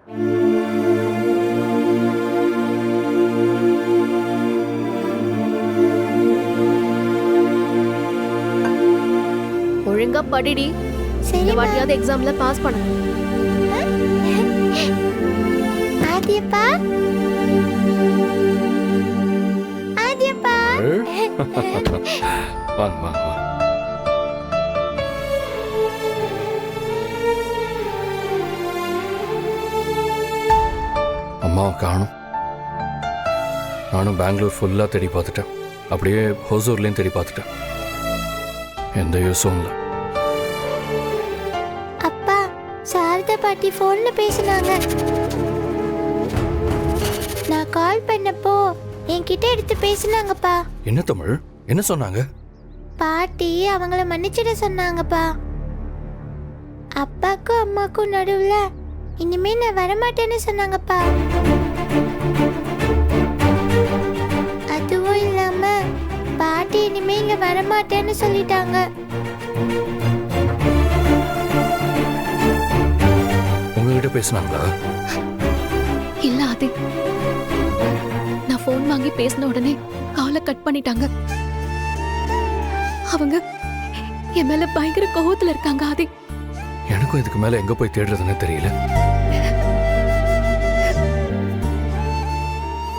ஒழுங்கா படிடி. இந்த வாட்டியாவது எக்ஸாம்ல பாஸ் பண்ணு. ஆதியப்பா ஆதியப்பா வாங்க வாங்க வாங்க. அம்மாவை காணும். நானும் பெங்களூர் ஃபுல்லாக தேடி பார்த்துட்டேன். அப்படியே ஹோசூர்லேயும் தேடி பார்த்துட்டேன். எந்த யூஸும் இல்லை. அப்பா சாரதா பாட்டி போன்ல பேசினாங்க. நான் கால் பண்ணப்போ என்கிட்ட எடுத்து பேசினாங்கப்பா. என்ன தமிழ்? என்ன சொன்னாங்க? பாட்டி அவங்கள மன்னிச்சிட சொன்னாங்கப்பா. அப்பாக்கும் அம்மாக்கும் நடுவுல இனிமே நான் வரமாட்டேன்னு சொன்னாங்கப்பா. அதுவும் இல்லாம பாட்டி இனிமே இங்க வரமாட்டேன்னு சொல்லிட்டாங்க. உங்ககிட்ட பேசினாங்களா? இல்ல ஆதி, நான் போன் வாங்கி பேசின உடனே காலை கட் பண்ணிட்டாங்க. அவங்க என் மேல பயங்கர கோவத்துல இருக்காங்க ஆதி. எனக்கும் இதுக்கு மேல எங்க போய் தேடுறதுன்னு தெரியல.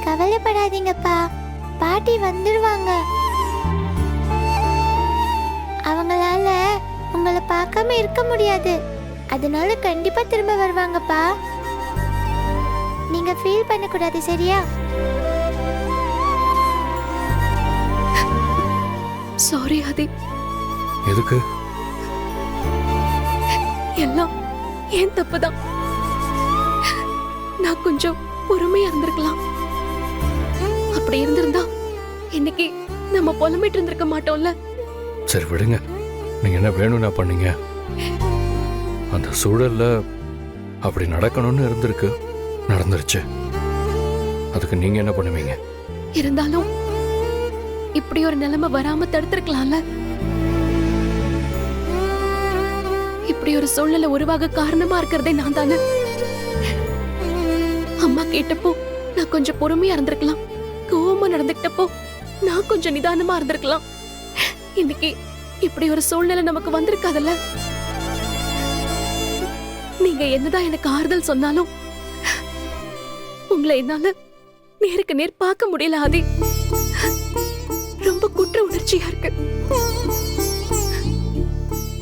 கவலைப்படாதீங்கப்பா, பாட்டி வந்துடுவாங்க. அவங்களால உங்களை பார்க்காம இருக்க முடியாது. அதனால கண்டிப்பா திரும்ப வருவாங்கப்பா. நீங்க ஃபீல் பண்ணக்கூடாது, சரியா? சாரி ஆதி. எதுக்கு? எல்லாம் ஏன் தப்புதான். நான் கொஞ்சம் பொறுமையா இருந்திருக்கலாம். அப்படி இருந்திருந்தா இன்னைக்கு நம்ம புலம்பிட்டு இருந்திருக்க மாட்டோம்ல. சரி விடுங்க. நீங்க என்ன வேணும்னா பண்ணீங்க. அந்த சூழல்ல அப்படி நடக்கணும்னு இருந்திருக்கு, நடந்துருச்சு. அதுக்கு நீங்க என்ன பண்ணுவீங்க? இருந்தாலும் இப்படி ஒரு நிலைமை வராம தடுத்திருக்கலாம்ல. இப்படி ஒரு சூழ்நிலை உருவாக காரணமா இருக்கிறதே நான் தானே. அம்மா கேட்டப்போ நான் கொஞ்சம் பொறுமையா இருந்திருக்கலாம். கோவமா நடந்துக்கிட்டப்போ நான் கொஞ்சம் நிதானமா இருந்திருக்கலாம். இன்னைக்கு இப்படி ஒரு சூழ்நிலை நமக்கு வந்திருக்காதுல்ல. நீங்க என்னதான் எனக்கு ஆறுதல் சொன்னாலும் உங்களை என்னால நேருக்கு நேர் பார்க்க முடியல ஆதி. ரொம்ப குற்ற உணர்ச்சியா இருக்கு.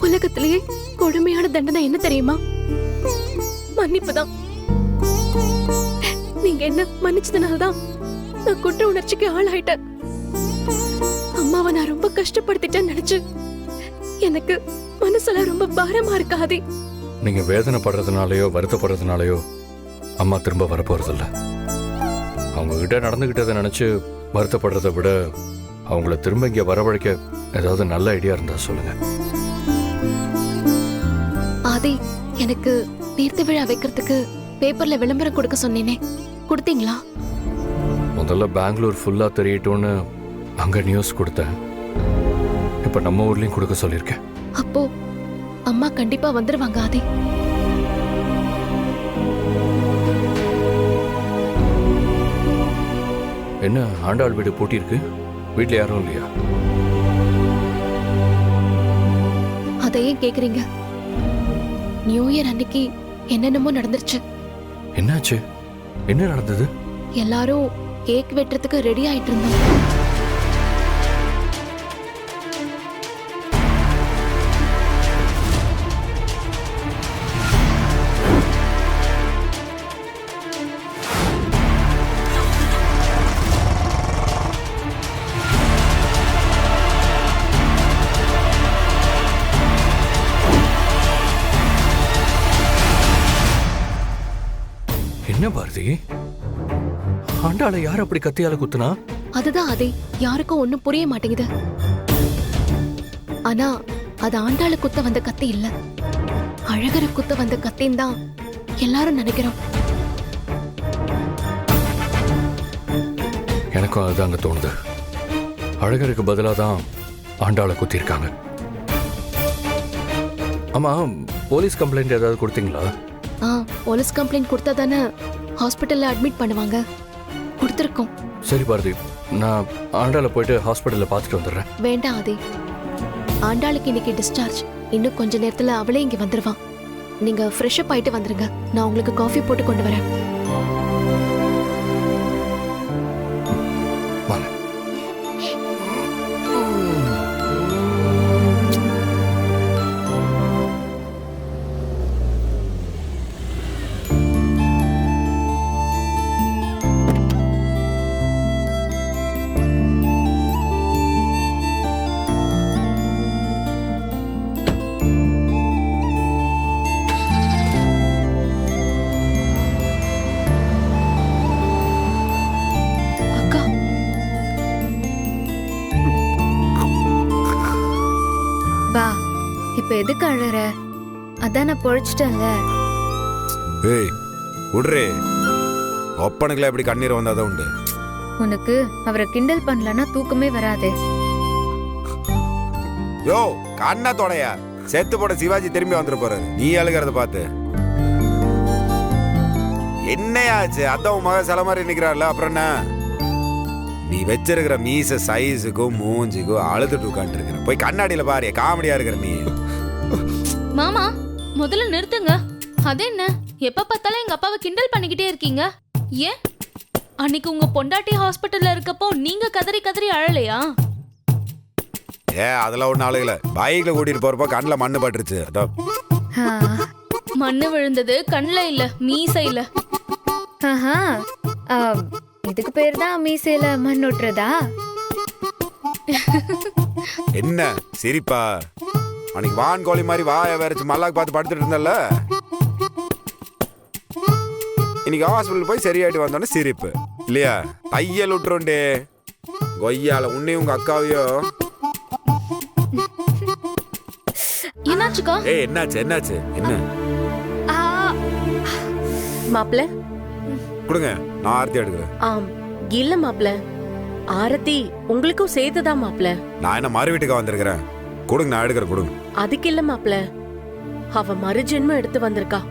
உலகத்திலேயே கொடுமையான தண்டனை என்ன தெரியுமா? மன்னிப்புதான். நீங்க என்ன மன்னிச்சதுனால்தான் நான் குற்ற உணர்ச்சிக்கு ஆளாயிட்டேன். அம்மாவை நான் ரொம்ப கஷ்டப்படுத்திட்டேன்னு நினைச்சு எனக்கு மனசுல ரொம்ப பாரமா இருக்காது. நீங்க வேதனைப்படுறதுனாலயோ வருத்தப்படுறதுனாலயோ அம்மா திரும்ப வரப்போறதில்ல. அவங்க கிட்ட நடந்துகிட்டதை நினைச்சு வருத்தப்படுறதை விட அவங்கள திரும்ப இங்க வரவழைக்க ஏதாவது நல்ல ஐடியா இருந்தா சொல்லுங்க. ஆதி, எனக்கு நேர்த்தி விழா வைக்கிறதுக்கு பேப்பர்ல விளம்பரம் கொடுக்க சொன்னேனே, கொடுத்தீங்களா? முதல்ல பெங்களூர் ஃபுல்லா தெரியட்டும்னு அங்க நியூஸ் கொடுத்தேன். இப்ப நம்ம ஊர்லயும் கொடுக்க சொல்லியிருக்கேன். அப்போ அம்மா கண்டிப்பா வந்துருவாங்க ஆதி. என்ன ஆண்டாள் வீடு பூட்டி இருக்கு? வீட்டுல யாரும் இல்லையா? அதையே கேக்குறீங்க? நியூ இயர் அன்னைக்கு என்னென்னமோ நடந்துருச்சு. என்னாச்சு? என்ன நடந்தது? எல்லாரும் கேக் வெட்டுறதுக்கு ரெடி ஆயிட்டு இருந்தோம். என்ன பாரதி, ஆண்டாளை யார் அப்படி கத்தியால குத்துனா? அதுதான் அதே யாருக்கும் ஒண்ணும் புரிய மாட்டேங்குது. ஆனா அது ஆண்டாள குத்த வந்த கத்தி இல்ல, அழகரை குத்த வந்த கத்தின்னு தான் எல்லாரும் நினைக்கிறோம். எனக்கும் அதுதாங்க தோணுது. அழகருக்கு பதிலா தான் ஆண்டாளை குத்திருக்காங்க. ஆமா, போலீஸ் கம்ப்ளைண்ட் ஏதாவது கொடுத்தீங்களா? போலீஸ் கம்ப்ளைண்ட் கொடுத்தா தானே ஹாஸ்பிட்டல்ல அட்மிட் பண்ணுவாங்க. கொடுத்துருக்கோம். சரி பாரதி, நான் ஆண்டாளை போயிட்டு ஹாஸ்பிட்டலில் பார்த்துட்டு வந்துடுறேன். வேண்டாம் ஆதி, ஆண்டாளுக்கு இன்னைக்கு டிஸ்சார்ஜ். இன்னும் கொஞ்ச நேரத்துல அவளே இங்க வந்துருவான். நீங்க ஃப்ரெஷ் அப் ஆயிட்டு வந்துருங்க. நான் உங்களுக்கு காஃபி போட்டு கொண்டு வரேன். வாங்க. அக்கா, பா இப்ப எதுக்கு அழற? அதான் நான் பொழைச்சிட்டேன்ல. ஏய் விடுறே, ஒப்பனுக்குலாம் எப்படி கண்ணீர் வந்தாதான் உண்டு. உனக்கு அவரை கிண்டல் பண்ணலன்னா தூக்கமே வராது. யோ கண்ணா தொடையா, செத்து போட சிவாஜி திரும்பி வந்துட்டு போறாரு. நீ அழுகிறத பார்த்து என்னையாச்சு? அதான் உன் மக சில மாதிரி நிக்கிறாள்ல, அப்புறம் என்ன? நீ வச்சிருக்கிற மீச சைஸுக்கும் மூஞ்சிக்கும் அழுதுட்டு உட்காந்துட்டு இருக்கிற. போய் கண்ணாடியில பாரு, காமெடியா இருக்கிற நீ. மாமா முதல்ல நிறுத்துங்க. அது என்ன எப்ப பார்த்தாலும் எங்க அப்பாவை கிண்டல் பண்ணிக்கிட்டே இருக்கீங்க? ஏன் அன்னைக்கு உங்க பொண்டாட்டி ஹாஸ்பிட்டல்ல இருக்கப்போ நீங்க கதறி கதறி அழலையா? அதெல்லாம் ஒண்ணு அழுகல. பைக்ல கூட்டிட்டு போறப்போ கண்ணுல மண்ணு பட்டுருச்சு. அதான் மண்ணு விழுந்தது கண்ணுல இல்ல, மீசையில. இதுக்கு பேர் தான் மீசையில மண் ஒட்டுறதா? என்ன சிரிப்பா? அன்னைக்கு வான் கோழி மாதிரி வாய வேறச்சு மல்லாக்கு பார்த்து படுத்துட்டு இருந்தல்ல, இன்னைக்கு ஹாஸ்பிட்டல் போய் சரியாயிட்டு வந்தோடனே சிரிப்பு இல்லையா? தையல் விட்டுருண்டே கொய்யால உன்னையும் உங்க அக்காவையோ. என்னாச்சுக்கா? என்னாச்சு என்னாச்சு என்ன? மாப்ள கொடுங்க, நான் ஆர்த்தி எடுக்கிறேன். ஆம் இல்ல மாப்ள, ஆரத்தி உங்களுக்கும் சேர்த்துதான் மாப்ள. நான் என்ன மறு வீட்டுக்கு வந்திருக்கிறேன். கொடுங்க, நான் எடுக்கிறேன். கொடுங்க. அதுக்கு இல்ல மாப்ள, அவ மறுஜென்மம் எடுத்து வந்திருக்கா.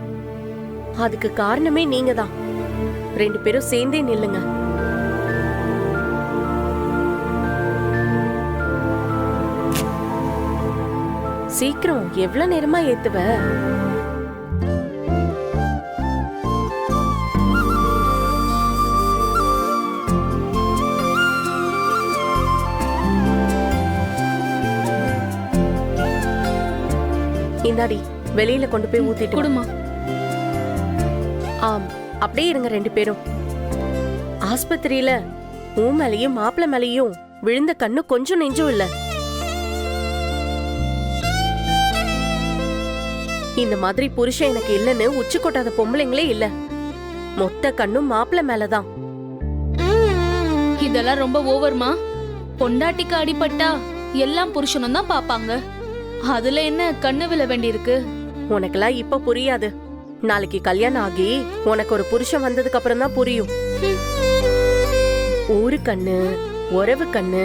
அதுக்கு காரணமே நீங்க தான். 2 பேரும் சேர்ந்தே நில்லுங்க. சீக்கிரம், எவ்வளவு நேரமா ஏத்துவ? இந்தாடி, வெளியில கொண்டு போய் ஊத்திட்டு வா. குடுமா. ஆம், அப்படியே இருங்க 2 பேரும். ஆஸ்பத்திரியில உன் மேலையும் மாப்பிள்ள மேலையும் விழுந்த கண்ணு கொஞ்சம் நெஞ்சும் இல்ல. இந்த மாதிரி புருஷன் எனக்கு இல்லன்னு உச்சி கொட்டாத பொம்பளைங்களே இல்ல. மொத்த கண்ணும் மாப்பிள்ள மேலதான். இதெல்லாம் ரொம்ப ஓவர்மா. பொண்டாட்டிக்கு அடிபட்டா எல்லாம் புருஷனும் தான் பாப்பாங்க. அதுல என்ன கண்ணு விழ வேண்டியிருக்கு? உனக்கெல்லாம் இப்ப புரியாது. நாளைக்கு கல்யாணம் ஆகி உனக்கு ஒரு புருஷன் வந்ததுக்கு அப்புறம் தான் புரியும். ஊரு கண்ணு, உறவு கண்ணு,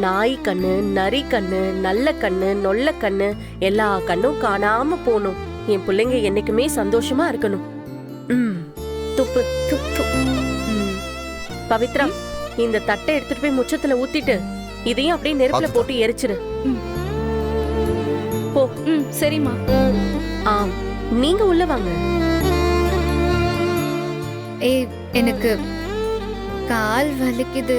நாய் கண்ணு, நரி கண்ணு, நல்ல கண்ணு, நொல்ல கண்ணு, எல்லா கண்ணும் காணாம போகணும். என் பிள்ளைங்க என்னைக்குமே சந்தோஷமா இருக்கணும். துப்பு துப்பு. பவித்ரா, இந்த தட்டை எடுத்துட்டு போய் முச்சத்துல ஊத்திட்டு இதையும் அப்படியே நெருப்புல போட்டு எரிச்சிரு. போ. சரிம்மா. ஆம், நீங்க உள்ள வாங்க. ஏய் எனக்கு கால் வலிக்குது.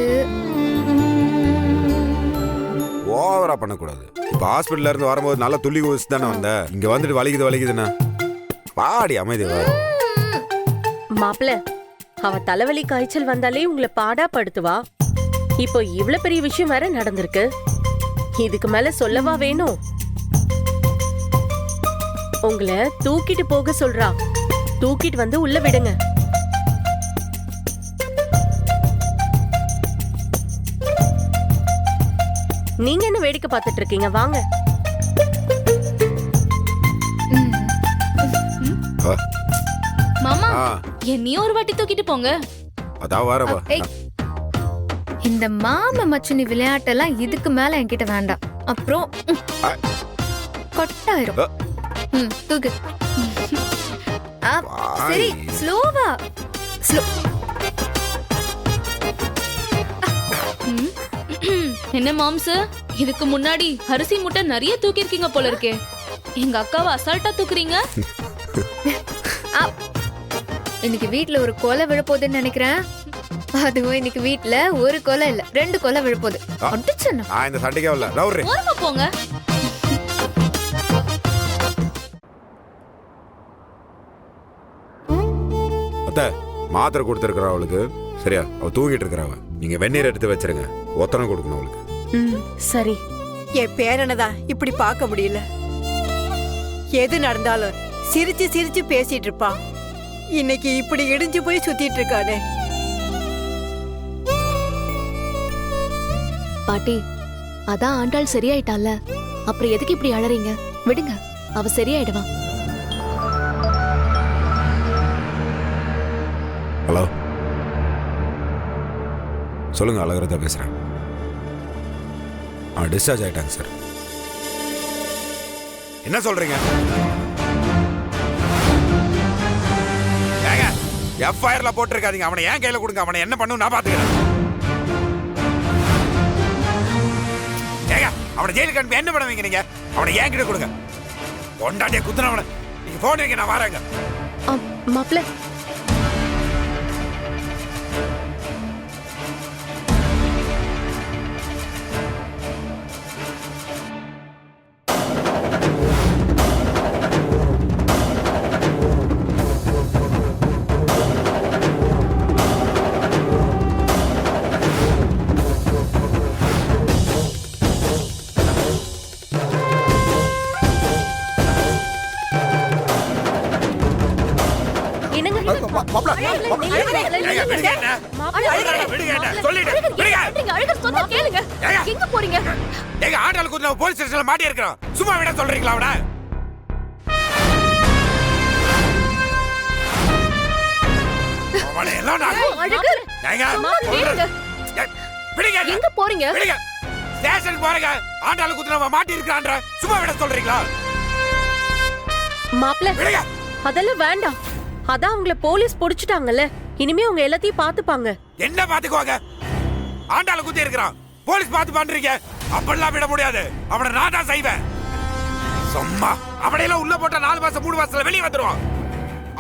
ஓவரா பண்ணக்கூடாது. இப்ப ஹாஸ்பிட்டல்ல இருந்து வரும்போது நல்லா துள்ளி குதிச்சு தானே வந்த. இங்க வந்துட்டு வலிக்குது வலிக்குதுன்னா பாடி அமைதி வா. மாப்பிள்ள, அவ தலைவலி காய்ச்சல் வந்தாலே உங்களை பாடா படுத்துவா. இப்போ இவ்வளவு பெரிய விஷயம் வேற நடந்திருக்கு. இதுக்கு மேல சொல்லவா வேணும்? உங்களை தூக்கிட்டு போக சொல்றா. தூக்கிட்டு வந்து உள்ள விடுங்க. நீங்க என்ன வேடிக்கை பார்த்துட்டு இருக்கீங்க? வாங்க. மாமா, என்னையும் ஒரு வாட்டி தூக்கிட்டு போங்க. அதான் வரவா. இந்த மாம மச்சுனி விளையாட்டெல்லாம் இதுக்கு மேல என்கிட்ட வேண்டாம். அப்புறம் கொட்டாயிரும். தூக்கு. ஆ சரி ஸ்லோவா ஸ்லோ. என்ன மாம்ஸ், இதுக்கு முன்னாடி அரிசி மூட்டை நிறைய தூக்கி இருக்கீங்க போல இருக்கே. எங்க அக்காவை அசால்ட்டா தூக்குறீங்க. இன்னைக்கு வீட்ல ஒரு கொலை விழப்போகுதுன்னு நினைக்கிறேன். அதுவும் இன்னைக்கு வீட்ல ஒரு கொலை இல்ல 2 கொலை விழப்போகுது. அடிச்சேன்னா நான் இந்த சண்டைக்கே வரல. ரவுரு ஓரமா போங்க. அத்தை மாத்திரை கொடுத்துருக்குறா அவளுக்கு. சரியா, அவ தூங்கிட்டு இருக்கிறாவ. நீங்க வெந்நீர் எடுத்து வச்சிருங்க. ஒத்தனை கொடுக்கணும் அவளுக்கு. சரி. என் பேரனதா இப்படி பார்க்க முடியல. எது நடந்தாலும் சிரிச்சு சிரிச்சு பேசிட்டு இருப்பா. இன்னைக்கு இப்படி இடிஞ்சு போய் சுத்திட்டு இருக்கானே. பாட்டி, அதான் ஆண்டாள் சரியாயிட்டால, அப்புறம் எதுக்கு இப்படி அழறீங்க? விடுங்க, அவ சரியாயிடுவா. ஹலோ, சொல்லுங்க. அழகிறதா பேசுறேன். டிஸ்சார்ஜ் ஆயிட்டாங்க சார். என்ன சொல்றீங்க? எஃப்ஐஆர்ல போட்டிருக்காதீங்க. அவனை ஏன் கையில கொடுங்க. அவனை என்ன பண்ணும் நான் பாத்துக்கிறேன். ஏங்க, அவனை ஜெயிலுக்கு அனுப்பி என்ன பண்ணுவீங்க நீங்க? அவனை ஏன் கிட்ட கொடுங்க. கொண்டாட்டிய குத்துனவனை நீங்க போன் வைங்க, நான் வரேங்க. மாப்பிள்ள, எங்க போறீங்க? ஏங்க, ஆண்டாள் குத்துன போலீஸ் ஸ்டேஷன்ல மாட்டி இருக்கிறோம். சும்மா விட சொல்றீங்களா அவனை? அவனை எல்லாம் நான் எங்க போறீங்க? ஸ்டேஷனுக்கு போறீங்க. ஆண்டாள் குத்துன மாட்டி இருக்கிறான்ற சும்மா விட சொல்றீங்களா? மாப்பிள்ள, அதெல்லாம் வேண்டாம். அதான் அவங்கள போலீஸ் புடிச்சிட்டாங்கல்ல, இனிமே அவங்க எல்லாத்தையும் பாத்துப்பாங்க. என்ன பாத்துக்குவாங்க? ஆண்டாள குத்தி இருக்கிறான், போலீஸ் பாத்து பண்றீங்க. அப்படிலாம் விட முடியாது. அவனை நான் தான் செய்வேன். சும்மா அவனையெல்லாம் உள்ள போட்டா 4 மாசம் 3 மாசத்துல வெளியே வந்துருவான்.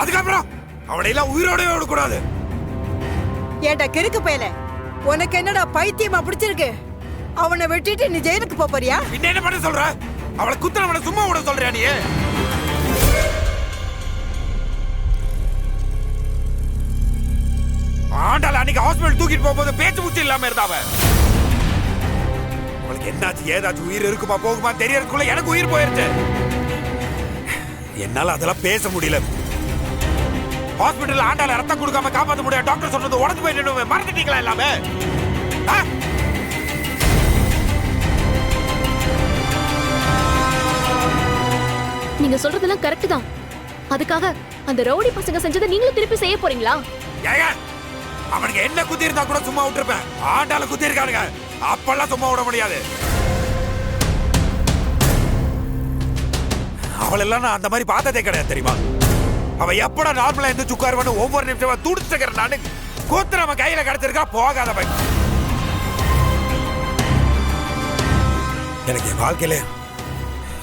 அதுக்கப்புறம் அவனையெல்லாம் உயிரோடவே விடக்கூடாது. ஏண்டா கிறுக்கு பயல, உனக்கு என்னடா பைத்தியமா பிடிச்சிருக்கு? அவனை வெட்டிட்டு நீ ஜெயிலுக்கு போறியா? இன்னும் என்ன பண்ண சொல்ற? அவளை குத்துனவனை சும்மா விட சொல்றியா நீ? ஆண்டாள் அன்னைக்கு ஹாஸ்பிடல் தூக்கிட்டு போகும்போது பேச்சு முச்சு இல்லாம இருந்தாவ. அவளுக்கு என்னாச்சு ஏதாச்சும் உயிர் இருக்குமா போகுமா தெரியறதுக்குள்ள எனக்கு உயிர் போயிருச்சு. என்னால அதெல்லாம் பேச முடியல. ஹாஸ்பிடல்ல ஆண்டாள ரத்தம் கொடுக்காம காப்பாற்ற முடியாது டாக்டர் சொல்றது உடஞ்சு போய் நின்று மறந்துட்டீங்களா எல்லாமே? நீங்க சொல்றதெல்லாம் கரெக்ட் தான். அதுக்காக அந்த ரவுடி பசங்க செஞ்சதை நீங்களும் திருப்பி செய்ய போறீங்களா? அவனுக்கு என்ன குத்தி இருந்தா கூட சும்மா விட்டுருப்பேன். ஆண்டாள குத்தி இருக்கானுங்க, அப்பெல்லாம் சும்மா விட முடியாது. அவளெல்லாம் நான் அந்த மாதிரி பார்த்ததே கிடையாது தெரியுமா? அவ எப்படா நார்மலா இருந்து சுக்காருவான்னு ஒவ்வொரு நிமிஷமா துடிச்சுக்கிற நானு கோத்து நம்ம கையில கிடைச்சிருக்கா போகாத பை. எனக்கு என் வாழ்க்கையில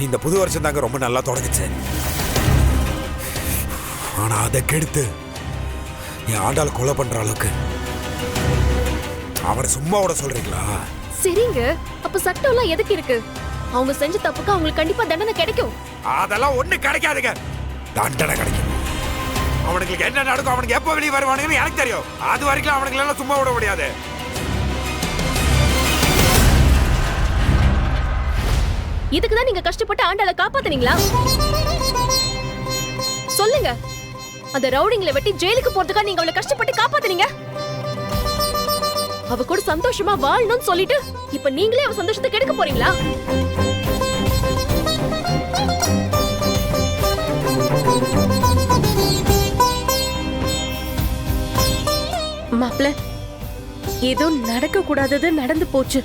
இந்த புது வருஷம் தாங்க ரொம்ப நல்லா தொடங்குச்சு. ஆனா அதை கெடுத்து என் ஆண்டாள கொலை பண்ற அளவுக்கு அவரை சும்மா விட சொல்றீங்களா? சரிங்க, அப்ப சட்டம் எல்லாம் எதுக்கு இருக்கு? அவங்க செஞ்ச தப்புக்கு அவங்களுக்கு கண்டிப்பா தண்டனை கிடைக்கும். அதெல்லாம் ஒண்ணு கிடைக்காதுங்க. தண்டனை கிடைக்கும். அவனுக்கு என்ன நடக்கும், அவனுக்கு எப்ப வெளியே வருவானுங்கன்னு எனக்கு தெரியும். அது வரைக்கும் அவனுக்கு எல்லாம் சும்மா விட முடியாது. இதுக்குதான் நீங்க கஷ்டப்பட்டு ஆண்டாளை காப்பாத்துனீங்களா? சொல்லுங்க, அந்த ரவுடிங்களை வெட்டி ஜெயிலுக்கு போறதுக்காக நீங்க அவளை கஷ்டப்பட்டு காப்பாத்துனீங்க. அவ கூட சந்தோஷமா வாழணும்னு சொல்லிட்டு இப்ப நீங்களே அவ சந்தோஷத்தை கெடுக்க போறீங்களா? மாப்பிள்ள, ஏதோ நடக்க கூடாதது நடந்து போச்சு.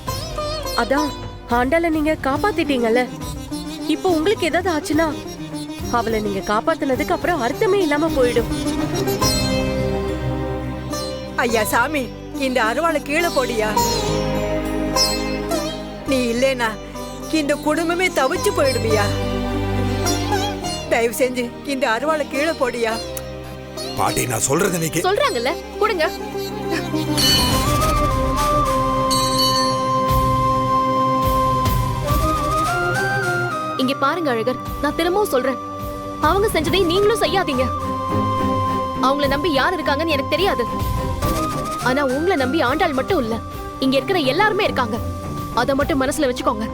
அதான் ஆண்டாள நீங்க காப்பாத்திட்டீங்கல்ல. இப்போ உங்களுக்கு ஏதாவது ஆச்சுன்னா அவளை நீங்க காப்பாத்துனதுக்கு அப்புறம் அர்த்தமே இல்லாம போயிடும். ஐயா சாமி, இந்த அருவாளை கீழே போடியா. நீ இல்லேனா இந்த குடும்பமே தவிச்சு போயிடுவியா. தயவு செஞ்சு இந்த அருவாளை கீழே போடியா. பாட்டி நான் சொல்றது நீங்க சொல்றாங்கல்ல, கொடுங்க. இங்க பாருங்க அழகர், நான் திரும்பவும் சொல்றேன், அவங்க செஞ்சதை நீங்களும் செய்யாதீங்க. அவங்கள நம்பி யார் இருக்காங்கன்னு எனக்கு தெரியாது. ஆனா உங்களை நம்பி ஆண்டாள் மட்டும் இல்ல, இங்க இருக்கிற எல்லாருமே இருக்காங்க. அத மட்டும் மனசுல வச்சுக்கோங்க.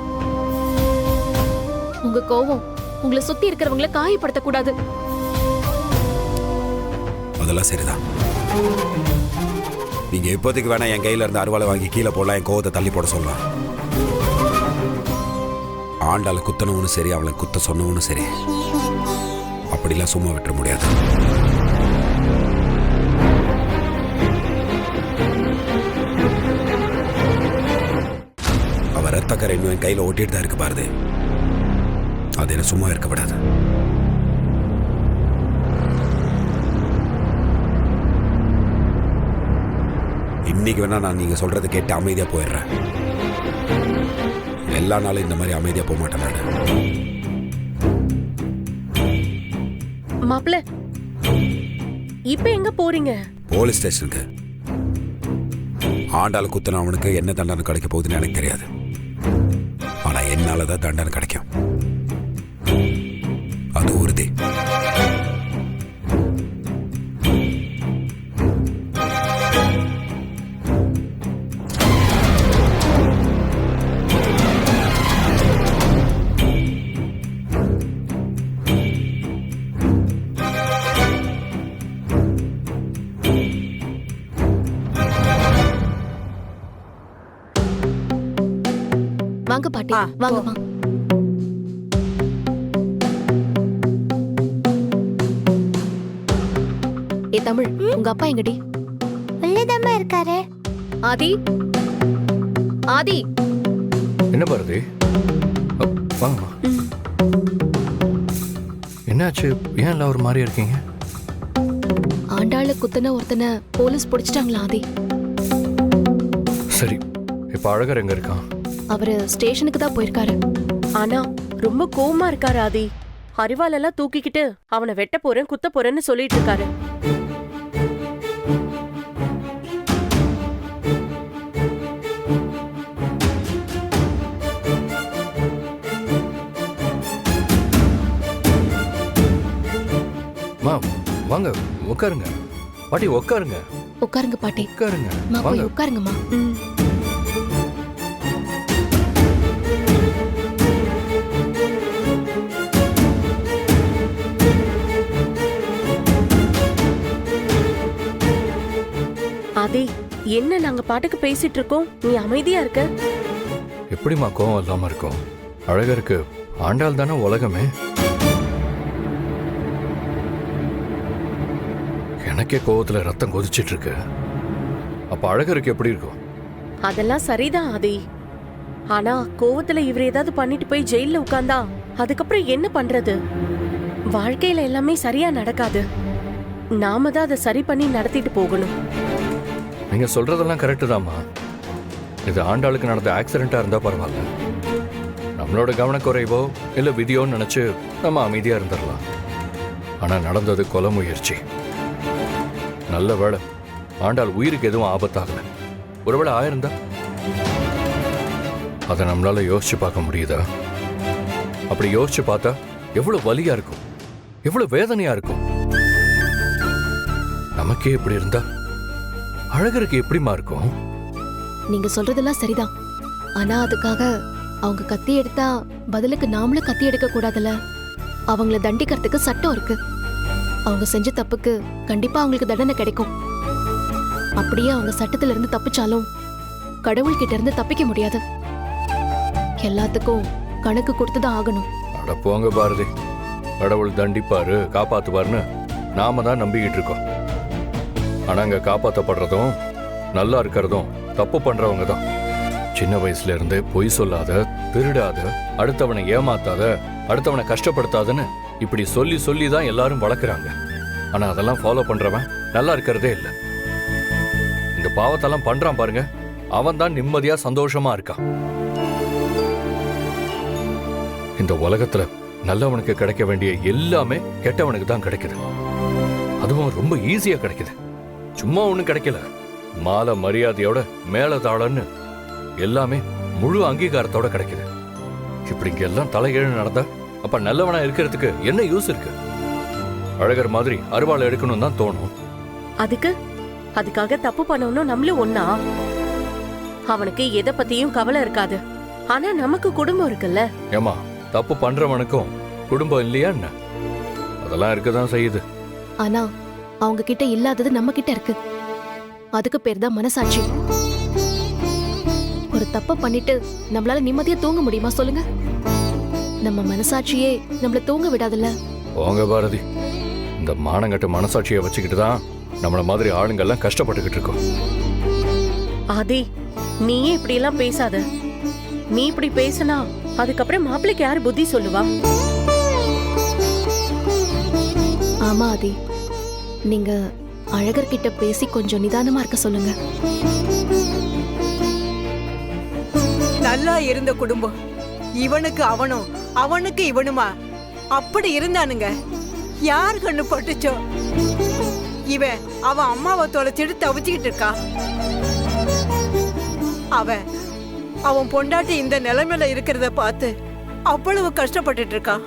உங்க கோவம் உங்களை சுத்தி இருக்கிறவங்கள காயப்படுத்த கூடாது. அதெல்லாம் சரிதான். நீங்க இப்போதைக்கு வேணா என் கையில இருந்து அருவாளை வாங்கி கீழே போடலாம், என் கோவத்தை தள்ளி போட சொல்லலாம். ஆண்டாளை குத்தனவனும் சரி, அவளை குத்த சொன்னவனும் சரி, அப்படிலாம் சும்மா விட்டுற முடியாது. அவ ரத்தக்கரை இன்னும் என் கையில ஓட்டிட்டு தான் இருக்கு பாருது. அது என்ன சும்மா இருக்கப்படாது. இன்னைக்கு வேணா நான் நீங்க சொல்றதை கேட்டு அமைதியா போயிடுறேன். எல்லா நாளும் இந்த மாதிரி அமைதியா போக மாட்டேன் நான். மாப்பிள்ள, இப்ப எங்க போறீங்க? போலீஸ் ஸ்டேஷனுக்கு. ஆண்டாள் குத்தன அவனுக்கு என்ன தண்டனை கிடைக்க போகுதுன்னு எனக்கு தெரியாது. ஆனா என்னாலதான் தண்டனை கிடைக்கும், அது உறுதி. வாங்க பாட்டி, வாங்கம்மா. ஏ தமிழ், உங்க அப்பா எங்கடி? உள்ளதம்மா இருக்காரு. ஆதி, ஆதி. என்ன பாரதி? வாங்கம்மா. என்னாச்சு? ஏன் எல்லாம் ஒரு மாதிரி இருக்கீங்க? ஆண்டாள குத்தன ஒருத்தனை போலீஸ் பிடிச்சிட்டாங்களா ஆதி? சரி, இப்ப அழகர் எங்க இருக்கான்? அவரு ஸ்டேஷனுக்கு தான் போயிருக்காரு. ஆனா ரொம்ப கோவமா இருக்காரு ஆதி. அரிவாளெல்லாம் தூக்கிக்கிட்டு அவனை வெட்ட போறேன், குத்த போறேன்னு சொல்லிட்டு இருக்காரு. வாங்க உட்காருங்க பாட்டி, உட்காருங்க. உட்காருங்க பாட்டி. உட்காருங்க. அம்மா, போய் உட்காருங்கம்மா. ஆதி, என்ன நாங்க பாட்டுக்கு பேசிட்டு இருக்கோம், நீ அமைதியா இருக்க? எப்படிமா கோவம் இல்லாம இருக்கும்? அழகருக்கு ஆண்டாள் தானே உலகமே. எனக்கே கோவத்துல ரத்தம் கொதிச்சிட்டு இருக்கு. அப்ப அழகருக்கு எப்படி இருக்கும்? அதெல்லாம் சரிதான் ஆதி. ஆனா கோவத்துல இவர் ஏதாவது பண்ணிட்டு போய் ஜெயில உட்கார்ந்தா அதுக்கப்புறம் என்ன பண்றது? வாழ்க்கையில எல்லாமே சரியா நடக்காது. நாம தான் அதை சரி பண்ணி நடத்திட்டு போகணும். நீங்க சொல்றதெல்லாம் கரெக்டு தான்மா. இது ஆண்டாளுக்கு நடந்த ஆக்சிடென்டா இருந்தா பரவாயில்ல. நம்மளோட கவனக்குறைவோ இல்ல விதியோன்னு நினைச்சு நம்ம அமைதியா இருந்துடலாம். ஆனா நடந்தது கொலை முயற்சி. நல்ல வேளை ஆண்டாள் உயிருக்கு எதுவும் ஆபத்தாகல. ஒருவேளை ஆயிருந்தா அதை நம்மளால யோசிச்சு பார்க்க முடியுதா? அப்படி யோசிச்சு பார்த்தா எவ்வளவு வலியா இருக்கும், எவ்வளவு வேதனையா இருக்கும். நமக்கே இப்படி இருந்தா அழகருக்கு எப்படிமா இருக்கும்? நீங்க சொல்றதெல்லாம் சரிதான். ஆனா அதுக்காக அவங்க கத்தி எடுத்தா பதிலுக்கு நாமளும் கத்தி எடுக்க கூடாதுல்ல. அவங்கள தண்டிக்கிறதுக்கு சட்டம் இருக்கு. அவங்க செஞ்ச தப்புக்கு கண்டிப்பா அவங்களுக்கு தண்டனை கிடைக்கும். அப்படியே அவங்க சட்டத்துல இருந்து தப்பிச்சாலும் கடவுள் கிட்ட இருந்து தப்பிக்க முடியாது. எல்லாத்துக்கும் கணக்கு கொடுத்துதான் ஆகணும். அட போங்க பாரதி, கடவுள் தண்டிப்பாரு காப்பாத்துவாருன்னு நாம தான் நம்பிக்கிட்டு இருக்கோம். ஆனா அங்க காப்பாத்தப்படுறதும் நல்லா இருக்கிறதும் தப்பு பண்றவங்க தான். சின்ன வயசுல இருந்தே பொய் சொல்லாத, திருடாத, அடுத்தவனை ஏமாத்தாத, அடுத்தவனை கஷ்டப்படுத்தாதன்னு இப்படி சொல்லி சொல்லி தான் எல்லாரும் வளர்க்குறாங்க. ஆனா அதெல்லாம் ஃபாலோ பண்றவன் நல்லா இருக்கிறதே இல்லை. இந்த பாவத்தெல்லாம் பண்றான் பாருங்க, அவன் தான் நிம்மதியா சந்தோஷமா இருக்கான். இந்த உலகத்துல நல்லவனுக்கு கிடைக்க வேண்டிய எல்லாமே கெட்டவனுக்கு தான் கிடைக்குது. அதுவும் ரொம்ப ஈஸியா கிடைக்குது. சும்மா ஒண்ணும் கிடைக்கல, மாலை மரியாதையோட மேலதாளன்னு எல்லாமே முழு அங்கீகாரத்தோட கிடைக்குது. இப்படி இங்க எல்லாம் தலைகீழ நடந்தா அப்ப நல்லவனா இருக்கிறதுக்கு என்ன யூஸ் இருக்கு? அழகர் மாதிரி அருவாளை எடுக்கணும் தான் தோணும். அதுக்காக தப்பு பண்ணணும் நம்மளும் ஒன்னா. அவனுக்கு எதை பத்தியும் கவலை இருக்காது. ஆனா நமக்கு குடும்பம் இருக்குல்ல. ஏமா, தப்பு பண்றவனுக்கும் குடும்பம் இல்லையா என்ன? அதெல்லாம் இருக்கதான் செய்யுது. ஆனா அவங்க கிட்ட இல்லாதது நம்ம கிட்ட இருக்கு. அதுக்கு பேர் தான் மனசாட்சி. ஒரு தப்ப பண்ணிட்டு நம்மளால நிம்மதியா தூங்க முடியுமா சொல்லுங்க? நம்ம மனசாட்சியே நம்மள தூங்க விடாதுல்ல. போங்க பாரதி, இந்த மானங்கட்ட மனசாட்சியை வச்சுக்கிட்டு தான் நம்மள மாதிரி ஆளுங்கெல்லாம் கஷ்டப்பட்டுக்கிட்டு இருக்கோம். ஆதி, நீயே இப்படி எல்லாம் பேசாத. நீ இப்படி பேசினா அதுக்கப்புறம் மாப்பிள்ளைக்கு யாரு புத்தி சொல்லுவா? ஆமா ஆதி, நீங்க அழகர்கிட்ட பேசி கொஞ்சம் நிதானமா இருக்க சொல்லுங்க. நல்லா இருந்த குடும்பம் இவனுக்கு அவனும் அவனுக்கு இவனுமா அப்படி இருந்தானுங்க. யார் கண்ணு பட்டுச்சோ இவன் அவன் அம்மாவை தொலைச்சிட்டு தவிச்சுக்கிட்டு இருக்கா. அவன் பொண்டாட்டி இந்த நிலைமையில இருக்கிறத பார்த்து அவ்வளவு கஷ்டப்பட்டுட்டு இருக்கா.